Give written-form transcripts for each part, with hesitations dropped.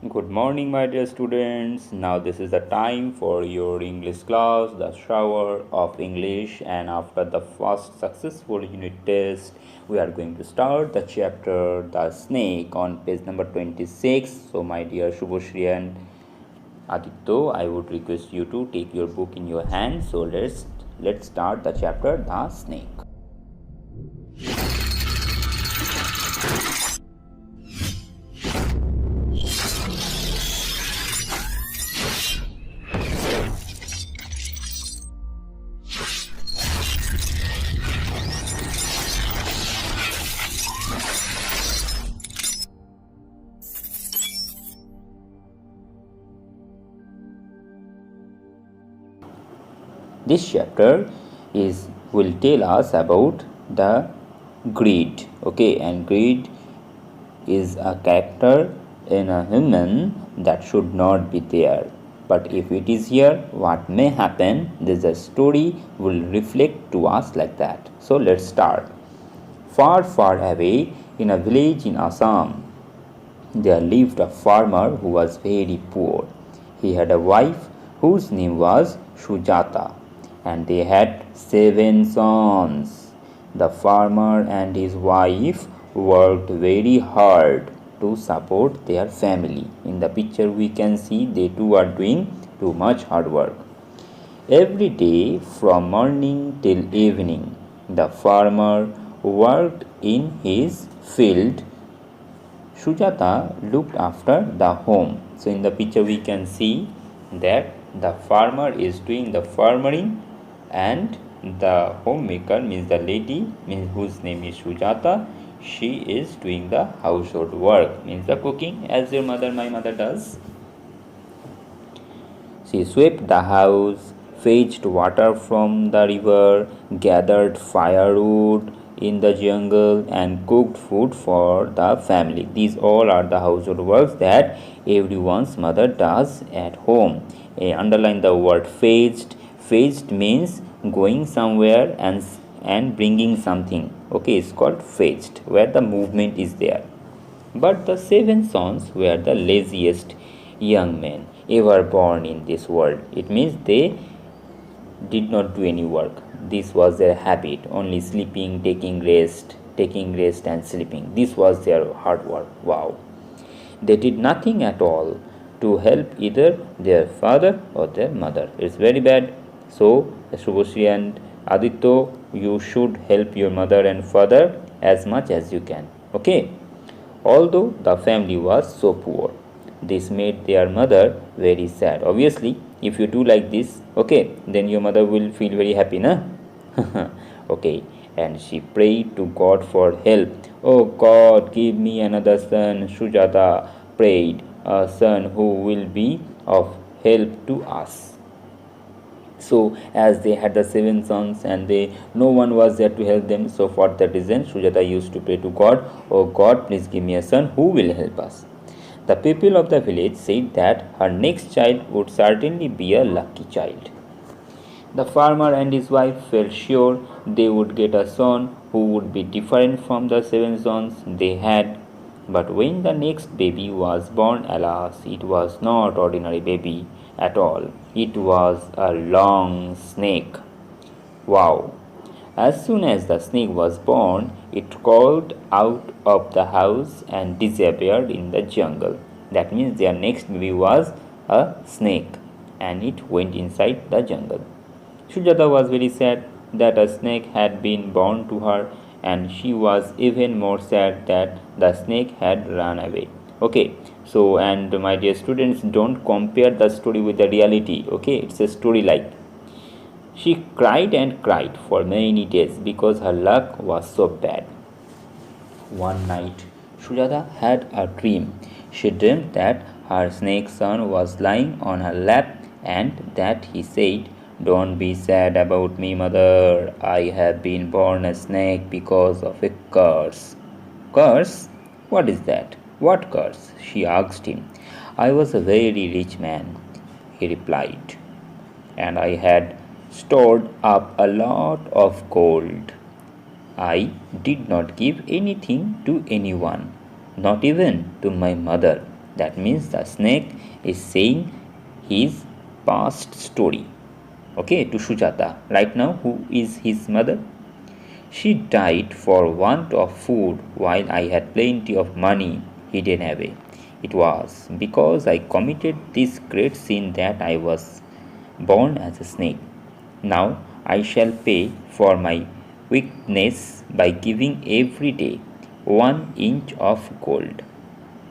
Good morning, my dear students. Now, this is the time for your English class, the shower of English. And after the first successful unit test, we are going to start the chapter The Snake on page number 26. So, my dear Shubhoshri and Aditya, I would request you to take your book in your hand. So, let's start the chapter The Snake. This chapter is will tell us about the greed. Okay, and greed is a character in a human that should not be there, but if it is here, what may happen? This story will reflect to us like that. So let's start. Far, far away in a village in Assam, there lived a farmer who was very poor. He had a wife whose name was Sujata, and they had 7 sons. The farmer and his wife worked very hard to support their family. In the picture, we can see they too are doing too much hard work. Every day from morning till evening, the farmer worked in his field. Sujata looked after the home. So in the picture we can see that the farmer is doing the farming and the homemaker means the lady means whose name is Sujata. She is doing the household work means the cooking as your mother, my mother does. She swept the house, fetched water from the river, gathered firewood in the jungle, and cooked food for the family. These all are the household works that everyone's mother does at home. Underline the word fetched. Fetched means going somewhere and bringing something. Okay, it's called fetched, where the movement is there. But the 7 sons were the laziest young men ever born in this world. It means they did not do any work. This was their habit, only sleeping, taking rest and sleeping. This was their hard work. Wow. They did nothing at all to help either their father or their mother. It's very bad. So, Shubhoshri and Aditya, you should help your mother and father as much as you can. Okay? Although the family was so poor, this made their mother very sad. Obviously, if you do like this, okay, then your mother will feel very happy, na? Okay, and she prayed to God for help. Oh God, give me another son. Sujata prayed, a son who will be of help to us. So as they had the 7 sons and no one was there to help them, so for that reason Sujata used to pray to God, oh God, please give me a son who will help us. The people of the village said that her next child would certainly be a lucky child. The farmer and his wife felt sure they would get a son who would be different from the 7 sons they had. But when the next baby was born, alas, it was not ordinary baby at all. It was a long snake. Wow! As soon as the snake was born, it crawled out of the house and disappeared in the jungle. That means their next baby was a snake and it went inside the jungle. Sujata was very sad that a snake had been born to her, and she was even more sad that the snake had run away. Okay, so and my dear students, don't compare the story with the reality. Okay, it's a story like. She cried and cried for many days because her luck was so bad. One night, Sujata had a dream. She dreamed that her snake son was lying on her lap and that he said, don't be sad about me, mother. I have been born a snake because of a curse. Curse? What is that? What curse? She asked him. I was a very rich man, he replied, and I had stored up a lot of gold. I did not give anything to anyone, not even to my mother. That means the snake is saying his past story, okay, to Sujata. Right now, who is his mother? She died for want of food while I had plenty of money hidden away. It was because I committed this great sin that I was born as a snake. Now I shall pay for my wickedness by giving every day 1 inch of gold.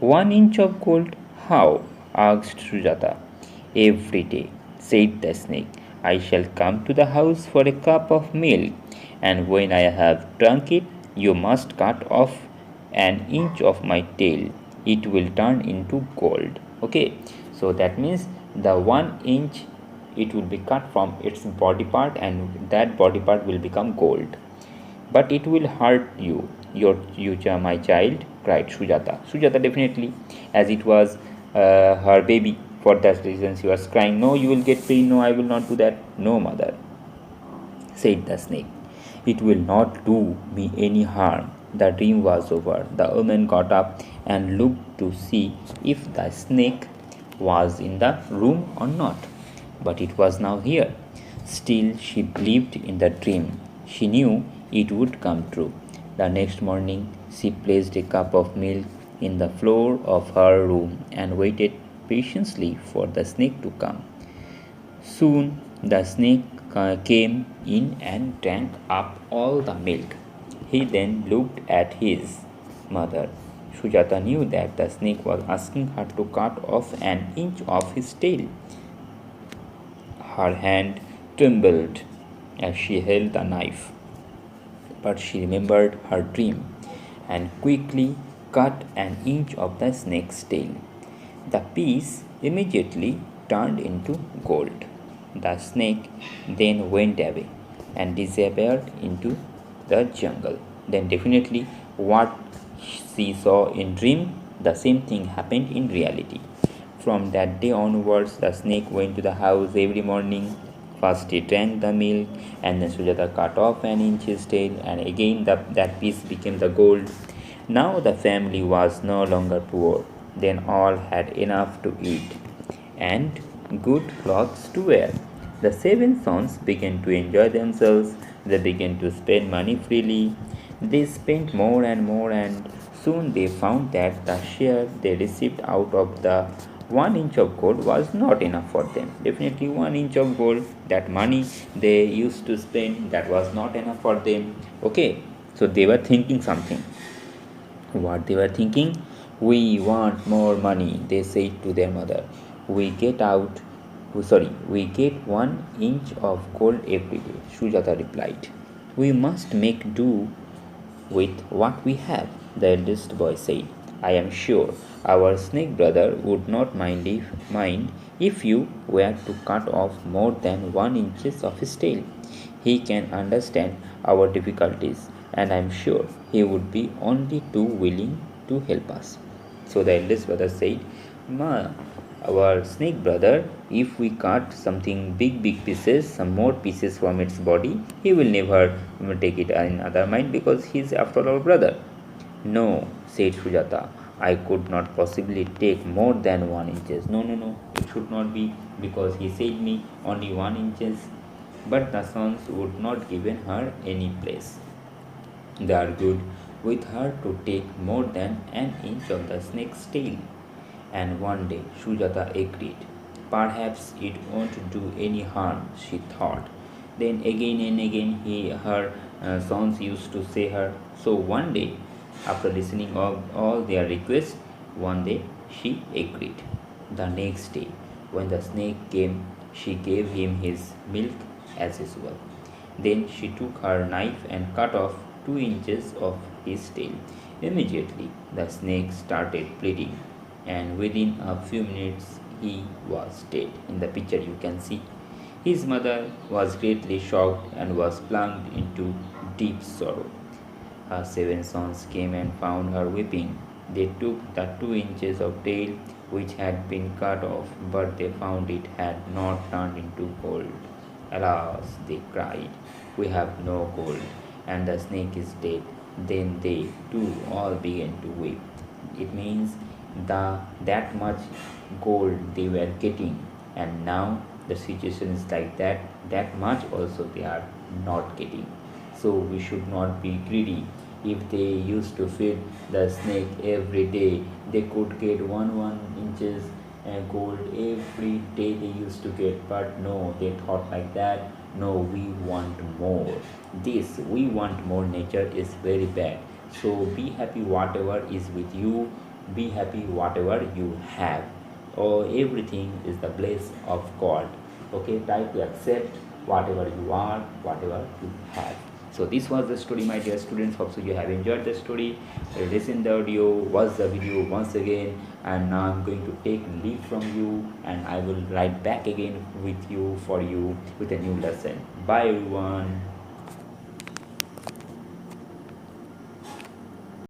1 inch of gold? How? Asked Sujata. Every day, said the snake, I shall come to the house for a cup of milk, and when I have drunk it, you must cut off an inch of my tail. It will turn into gold. Okay, so that means the 1 inch it will be cut from its body part, and that body part will become gold. But it will hurt you, my child, cried Sujata. Sujata definitely, as it was her baby. For that reason, she was crying, no, you will get pain. No, I will not do that. No, mother, said the snake. It will not do me any harm. The dream was over. The woman got up and looked to see if the snake was in the room or not. But it was now here. Still, she believed in the dream. She knew it would come true. The next morning, she placed a cup of milk in the floor of her room and waited patiently for the snake to come. Soon the snake came in and drank up all the milk. He then looked at his mother. Sujata knew that the snake was asking her to cut off an inch of his tail. Her hand trembled as she held the knife, but she remembered her dream and quickly cut an inch of the snake's tail. The piece immediately turned into gold. The snake then went away and disappeared into the jungle. Then definitely what she saw in dream, the same thing happened in reality. From that day onwards, the snake went to the house every morning. First he drank the milk, and then Sujata cut off an inch's tail, and again that piece became the gold. Now the family was no longer poor. Then all had enough to eat and good clothes to wear. The seven sons began to enjoy themselves. They began to spend money freely. They spent more and more, and soon they found that the share they received out of the 1 inch of gold was not enough for them. Definitely, 1 inch of gold, that money they used to spend, that was not enough for them. Okay, so they were thinking something. What they were thinking? We want more money, they said to their mother. We get out, we get 1 inch of gold every day, Sujata replied. We must make do with what we have, the eldest boy said. I am sure our snake brother would not mind if you were to cut off more than 1 inch of his tail. He can understand our difficulties, and I am sure he would be only too willing to help us. So the eldest brother said, Ma, our snake brother, if we cut something big pieces, some more pieces from its body, he will never take it in other mind because he is after all our brother. No, said Sujata, I could not possibly take more than 1 inches. No, it should not be because he said me only 1 inches. But the sons would not give her any place. They argued with her to take more than an inch of the snake's tail. And one day Sujata agreed. Perhaps it won't do any harm, she thought. Then again and again her sons used to say her. So one day, after listening of all their requests, one day she agreed. The next day, when the snake came, she gave him his milk as usual. Then she took her knife and cut off 2 inches of his tail. Immediately, the snake started bleeding, and within a few minutes, he was dead. In the picture, you can see. His mother was greatly shocked and was plunged into deep sorrow. Her seven sons came and found her weeping. They took the 2 inches of tail which had been cut off, but they found it had not turned into gold. Alas, they cried, we have no gold, and the snake is dead. Then they too all began to weep. It means that much gold they were getting, and now the situation is like that, that much also they are not getting. So we should not be greedy. If they used to feed the snake every day, they could get one inches gold every day they used to get. But no, they thought like that, no, we want more. This we want more nature is very bad. So be happy whatever is with you, be happy whatever you have, or everything is the bliss of God. Okay, try to accept whatever you are, whatever you have. So this was the story, my dear students. Hope so you have enjoyed the story. Listen the audio, watch the video once again, and now I'm going to take leave from you, and I will write back again with you for you with a new lesson. Bye everyone.